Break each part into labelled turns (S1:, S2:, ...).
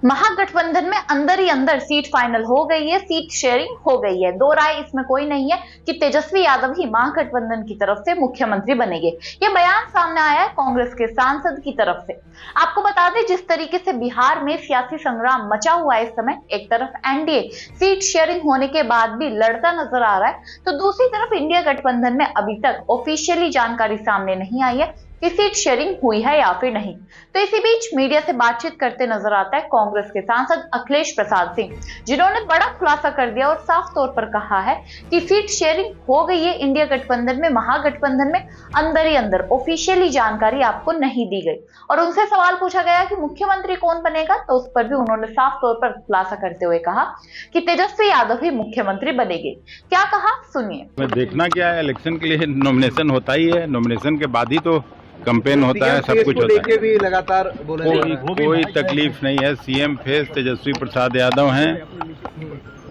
S1: महागठबंधन में अंदर ही अंदर सीट फाइनल हो गई है, सीट शेयरिंग हो गई है। दो राय इसमें कोई नहीं है कि तेजस्वी यादव ही महागठबंधन की तरफ से मुख्यमंत्री बनेंगे। ये बयान सामने आया है कांग्रेस के सांसद की तरफ से। आपको बता दें, जिस तरीके से बिहार में सियासी संग्राम मचा हुआ है इस समय, एक तरफ एनडीए सीट शेयरिंग होने के बाद भी लड़ता नजर आ रहा है, तो दूसरी तरफ इंडिया गठबंधन में अभी तक ऑफिशियली जानकारी सामने नहीं आई है कि सीट शेयरिंग हुई है या फिर नहीं। तो इसी बीच मीडिया से बातचीत करते नजर आता है कांग्रेस के सांसद अखिलेश प्रसाद सिंह, जिन्होंने बड़ा खुलासा कर दिया और साफ तौर पर कहा है कि सीट शेयरिंग हो गई है इंडिया गठबंधन में, महागठबंधन में अंदर ही अंदर ऑफिशियली जानकारी आपको नहीं दी गई। और उनसे सवाल पूछा गया कि मुख्यमंत्री कौन बनेगा, तो उस पर भी उन्होंने साफ तौर पर खुलासा करते हुए कहा कि तेजस्वी यादव ही मुख्यमंत्री बनेंगे। क्या कहा, सुनिए।
S2: देखना क्या है, इलेक्शन के लिए नॉमिनेशन होता ही है, नॉमिनेशन के बाद ही तो कैंपेन होता है, सब कुछ होता है।
S3: भी लगातार
S2: कोई तकलीफ नहीं है। सीएम फेस तेजस्वी प्रसाद यादव हैं,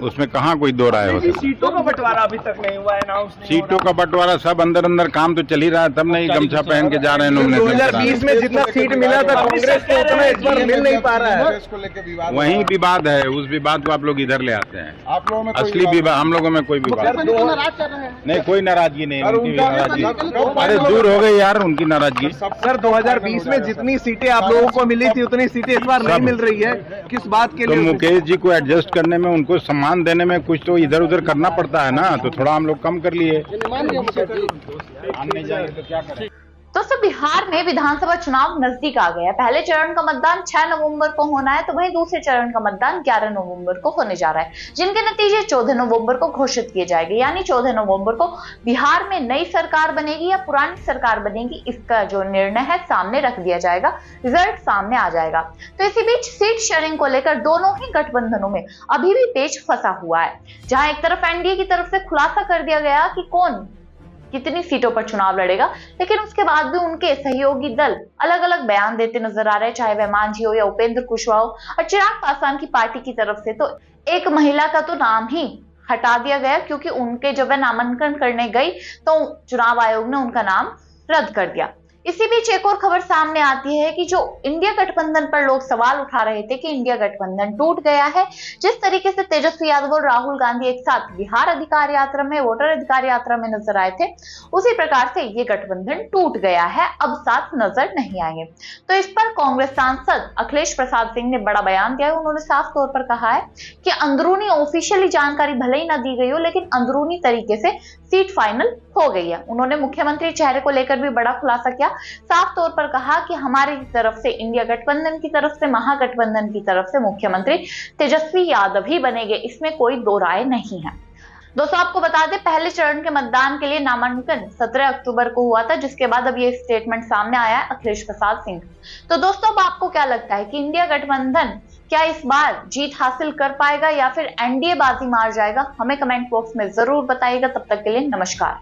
S2: उसमें कहाँ कोई दो राय हो सकती।
S3: सीटों का बंटवारा अभी तक नहीं हुआ है, अनाउंस नहीं।
S2: सीटों का बंटवारा सब अंदर अंदर काम तो चल ही रहा है, तब नहीं गमछा पहन के जा रहे हैं नॉमिनेशन।
S3: 2020 में जितना सीट मिला था कांग्रेस को, उतना इस बार मिल नहीं पा रहा है।
S2: वही विवाद है, उस विवाद को आप लोग इधर ले आते हैं।
S3: आप लोगों में
S2: असली विवाद, हम लोगों में कोई विवाद नहीं, कोई नाराजगी नहीं, उनकी नाराजगी अरे दूर हो गई यार, उनकी नाराजगी।
S3: सर 2020 में जितनी सीटें आप लोगों को मिली थी, उतनी सीटें इस बार नहीं मिल रही है, किस बात के लिए?
S2: तो मुकेश जी को एडजस्ट करने में, उनको सम्मान देने में कुछ तो इधर उधर करना पड़ता है ना, तो थोड़ा हम लोग कम कर लिए।
S3: तो क्या करें?
S1: दोस्तों, बिहार में विधानसभा चुनाव नजदीक आ गया। पहले चरण का मतदान 6 नवंबर को होना है, तो वहीं दूसरे चरण का मतदान 11 नवंबर को होने जा रहा है, जिनके नतीजे 14 नवंबर को घोषित किए जाएंगे। यानी 14 नवंबर को बिहार में नई सरकार बनेगी या पुरानी सरकार बनेगी, इसका जो निर्णय है सामने रख दिया जाएगा, रिजल्ट सामने आ जाएगा। तो इसी बीच सीट शेयरिंग को लेकर दोनों ही गठबंधनों में अभी भी पेच फंसा हुआ है, जहां एक तरफ एनडीए की तरफ से खुलासा कर दिया गया कि कौन कितनी सीटों पर चुनाव लड़ेगा, लेकिन उसके बाद भी उनके सहयोगी दल अलग अलग बयान देते नजर आ रहे हैं, चाहे वह मांझी हो या उपेंद्र कुशवाहा हो। और चिराग पासवान की पार्टी की तरफ से तो एक महिला का तो नाम ही हटा दिया गया, क्योंकि उनके जब वह नामांकन करने गई तो चुनाव आयोग ने उनका नाम रद्द कर दिया। इसी बीच एक और खबर सामने आती है कि जो इंडिया गठबंधन पर लोग सवाल उठा रहे थे कि इंडिया गठबंधन टूट गया है, जिस तरीके से तेजस्वी यादव और राहुल गांधी एक साथ बिहार अधिकार यात्रा में, वोटर अधिकार यात्रा में नजर आए थे, उसी प्रकार से ये गठबंधन टूट गया है, अब साथ नजर नहीं आएंगे। तो इस पर कांग्रेस सांसद अखिलेश प्रसाद सिंह ने बड़ा बयान दिया है। उन्होंने साफ तौर पर कहा है कि अंदरूनी ऑफिशियली जानकारी भले ही ना दी गई हो, लेकिन अंदरूनी तरीके से सीट फाइनल हो गई है। उन्होंने मुख्यमंत्री चेहरे को लेकर भी बड़ा खुलासा किया, साफ तौर पर कहा कि हमारी तरफ से, इंडिया गठबंधन की तरफ से, महागठबंधन की तरफ से मुख्यमंत्री तेजस्वी यादव ही बनेंगे, इसमें कोई दो राय नहीं है। दोस्तों, आपको बता दें, पहले चरण के मतदान के लिए नामांकन 17 अक्टूबर को हुआ था, जिसके बाद अब ये स्टेटमेंट सामने आया है अखिलेश प्रसाद सिंह। तो दोस्तों, अब आपको क्या लगता है कि इंडिया गठबंधन क्या इस बार जीत हासिल कर पाएगा या फिर एनडीए बाजी मार जाएगा? हमें कमेंट बॉक्स में जरूर बताइएगा। तब तक के लिए नमस्कार।